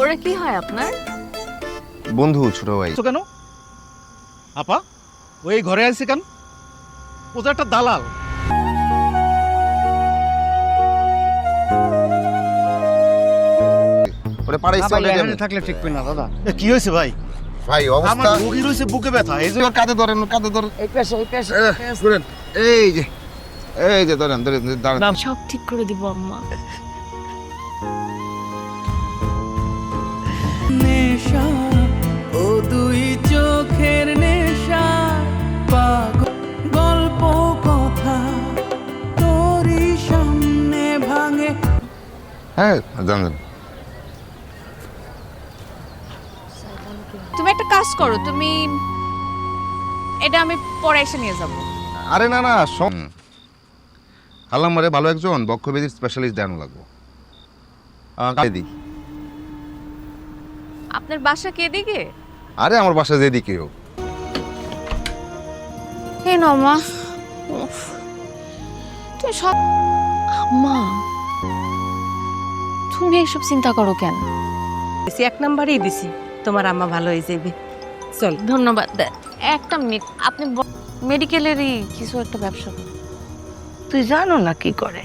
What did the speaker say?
ওরা কি হয় আপনার? বন্ধু, ছোট ভাই। তো কেন আপা ওই ঘরে আছে কেন? ও তো একটা দালাল। ওরে পাড়াইছে অলরেডি আমি। থাকলে ঠিক না দাদা। কি হয়েছে ভাই? ভাই আমার অবস্থা রোগী রয়েছে বুকে ব্যথা, এই যে কাঁধে ধরেন, কাঁধে ধরেন। এই পেশে শুনেন, এই যে ধরেন ধরেন দাঁড়ান। সব ঠিক করে দিব আম্মা। নেশা ও দুই চোখের নেশা, পাগল গল্প কথা তোরই সামনে ভাঙে। হ্যাঁ জানেন। তুমি একটা কাজ করো, তুমি এটা আমি পরে এসে নিয়ে যাব। আরে না না, হালাম মারে ভালো একজন বক্ষব্যাধির স্পেশালিস্ট দেখানো লাগবো। দিই। আপনার বাসা কে দিকে? আরে আমার বাসা যেদিকে হোক। এই নাও মা। তুমি সব আম্মা, তুমি এসব চিন্তা করো কেন? এক নাম্বারই দিছি, তোমার আম্মা ভালো হয়ে যাবে। চল। ধন্যবাদ। একটা মিনিট, আপনি মেডিকেলেরই কিছু একটা ব্যবসা করেন? তুই জানো না কি করে?